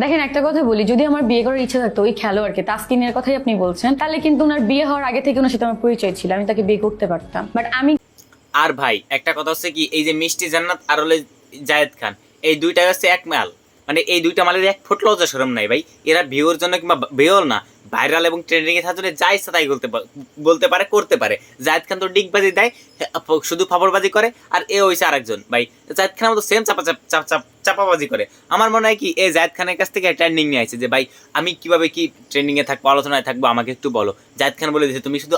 দেখেন একটা কথা বলি, যদি আমার বিয়ে করার ইচ্ছা থাকতো ওই খেলোয়াড়কে তাসকিনের কথাই আপনি বলছেন, তাহলে কিন্তু ওনার বিয়ে হওয়ার আগে থেকে ওনার সাথে আমার পরিচয় ছিল, আমি তাকে বিয়ে করতে পারতাম। বাট আমি আর ভাই একটা কথা হচ্ছে কি, এই যে মিষ্টি জান্নাত আর হলে জায়েদ খান, এই দুইটা হচ্ছে এক মাল। মানে এই দুইটা মালের এক ফুট লজ্জা শরম নাই ভাই। এরা ভিউর জন্য কিংবা ভিউর না, ভাইরাল এবং ট্রেন্ডিং এর সাথে যা ইচ্ছা তাই বলতে পারে, করতে পারে। জায়েদ খান তো ডিগবাজি দেয়, শুধু ফাপড়বাজি করে। আর এ হয়েছে আরেকজন ভাই, জায়েদ খানের মতো সেম চাপাবাজি করে। আমার মনে হয় কি এই জায়েদ খানের কাছ থেকে ট্রেন্ডিং নিয়ে আসছে যে ভাই আমি কিভাবে কি ট্রেন্ডিং এ থাকবো, আলোচনায় থাকবো, আমাকে একটু বলো। জায়েদ খান বলে দিয়েছে তুমি শুধু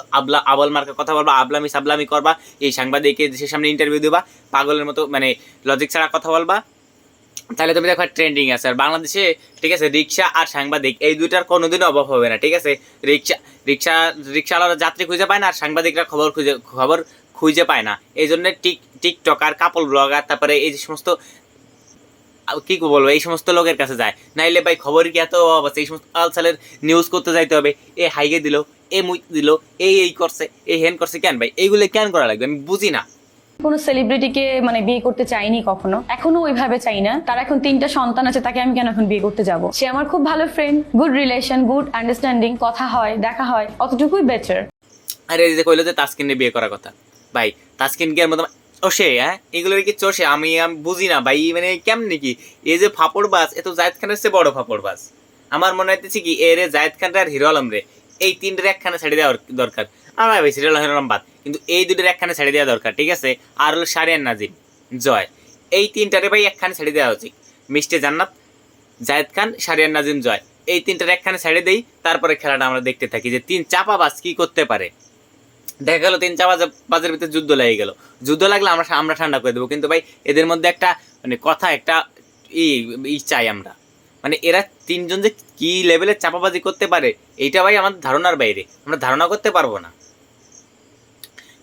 আবল মার্কা কথা বলবা, আবলামি সাবলামি করবা, এই সাংবাদিককে দেশের সামনে ইন্টারভিউ দিবা, পাগলের মতো মানে লজিক ছাড়া কথা বলবা, তাহলে তুমি দেখো ট্রেন্ডিং আছে। আর বাংলাদেশে ঠিক আছে রিক্সা আর সাংবাদিক এই দুইটার কোনোদিনও অভাব হবে না। ঠিক আছে, রিক্সা রিক্সা রিক্সাওয়ালারা যাত্রী খুঁজে পায় না, আর সাংবাদিকরা খবর খুঁজে পায় না। এই জন্য টিকটকার, কাপল ব্লগার, তারপরে এই যে সমস্ত কি বলবো, এই সমস্ত লোকের কাছে যায়। নাইলে ভাই খবর কি এত অভাব আছে, এই সমস্ত আলসালের নিউজ করতে যাইতে হবে। এ হাইগে দিল, এ মুই দিল, এই করছে, এই হেন করছে, কেন ভাই এইগুলো কেন করা লাগবে আমি বুঝি না। কোনো সেলিব্রিটিকে মানে বিয়ে করতে চাইনি কখনো, এখনো ওইভাবে চাই না। তার এখন 3টা সন্তান আছে, তাকে আমি কেন এখন বিয়ে করতে যাব? সে আমার খুব ভালো friend, good relation, good understanding, কথা হয়, দেখা হয়, অতটুকুই বেটার। আরে এই যে কইলো যে তাসকিনে বিয়ে করার কথা, ভাই তাসকিন কি এর মতো চষে? হ্যাঁ, এগুলোর কি চষে? আমি বুঝি না ভাই, মানে কেমনি কি এই যে ফাপড়বাজ, এ তো জায়েদ খানের চেয়ে বড় ফাপড়বাজ। আমার মনে হইতেছে কি এর জায়েদ খান আর হিরো আলম রে, এই তিনটের একখানে ছেড়ে দেওয়ার দরকার। আমার ভাই হিরো আলম বাদ, কিন্তু এই দুটোর একখানে ছেড়ে দেওয়া দরকার। ঠিক আছে, আর হলো শারিয়ান নাজিম, জয়, এই তিনটারে ভাই একখানে ছেড়ে দেওয়া উচিত। মিষ্টি জান্নাত, জায়েদ খান, শারিয়ান নাজিম, জয়, এই তিনটার একখানে ছেড়ে দেই, তারপরে খেলাটা আমরা দেখতে থাকি যে তিন চাপাবাজ কি করতে পারে। দেখা গেল 3-4 বাজের ভিতরে যুদ্ধ লেগে গেল, যুদ্ধ লাগলে আমরা ঠান্ডা করে দেবো। কিন্তু ভাই এদের মধ্যে একটা মানে কথা, একটা চাই আমরা, মানে এরা তিনজন যে কি লেভেলের চাপাবাজি করতে পারে এইটা ভাই আমাদের ধারণার বাইরে, আমরা ধারণা করতে পারবো না।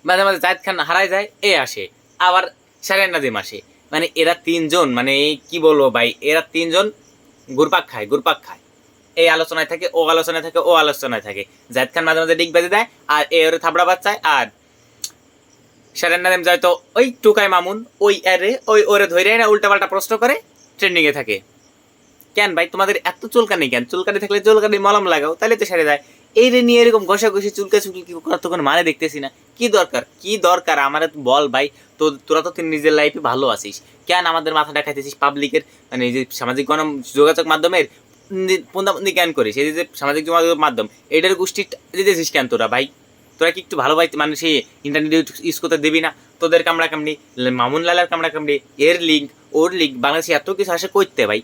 মাঝে মাঝে জায়েদ খান হারায় যায়, এ আসে, আবার শারিয়ান নাজিম আসে। মানে এরা তিনজন মানে কি বলবো ভাই, এরা তিনজন ঘুরপাক খায়, এই আলোচনায় থাকে, ও আলোচনায় থাকে, ও আলোচনায় থাকে। জায়েদ খান মাঝে মাঝে ডিগ বেঁধে দেয়, আর এ ওরে থাবড়া বাচ্চায়। আর শারিয়ান নাজিম যায় তো ওই টুকাই মামুন, ওই আরে ওরে ধরে না উল্টাপাল্টা প্রশ্ন করে, ট্রেন্ডিং এ থাকে। কেন ভাই তোমাদের এত চুলকানি কেন? চুলকানি থাকলে চুলকানি মলম লাগাও, তাহলে তো সেরে যায়। এই রে নিয়ে এরকম ঘষাঘষি চুলকি কি করার তো কোনো মানে দেখতেছি না। কি দরকার আমার বল ভাই। তো তোরা তো তুই নিজের লাইফে ভালো আছিস, কেন আমাদের মাথাটা খাইতেছিস পাবলিকের, মানে এই যে সামাজিক যোগাযোগ মাধ্যমের পুন্দাবন্দি কেন করিস? এই যে সামাজিক যোগাযোগ মাধ্যম এটার গোষ্ঠী দিতেছিস কেন তোরা ভাই? তোরা কি একটু ভালো ভাই মানুষ ইন্টারনেট ইউজ করতে দিবি না? তোদের কামড়া কামড়ি, মামুন লালার কামড়া কামড়ি, এর লিঙ্ক ওর লিঙ্ক, বাংলাদেশে এত কিছু আসে করতে ভাই।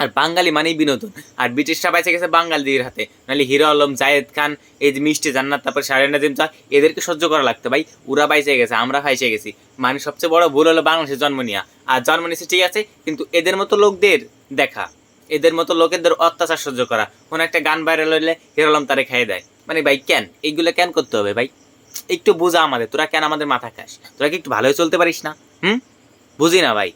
আর বাঙালি মানেই বিনোদন, আর ব্রিটিশরা বাইচে গেছে বাঙালিদের হাতে। নাহলে হিরো আলম, জায়েদ খান, এই যে মিষ্টি জান্নাত, তারপর শারিয়ান নাজিম, এদেরকে সহ্য করা লাগতো ভাই। ওরা বাইচে গেছে, আমরা ফাইসে গেছি। মানে সবচেয়ে বড় ভুল হলো বাংলাদেশে জন্ম নেওয়া। আর জন্ম নিয়েছে ঠিক আছে, কিন্তু এদের মতো লোকদের দেখা, এদের মতো লোকেদের অত্যাচার সহ্য করা। কোনো একটা গান ভাইরাল হইলে হিরো আলম তারে খাইয়ে দেয়। মানে ভাই কেন এইগুলো কেন করতে হবে ভাই? একটু বোঝা আমাদের, তোরা কেন আমাদের মাথা খাস? তোরা কি একটু ভালোই চলতে পারিস না? বুঝি না ভাই।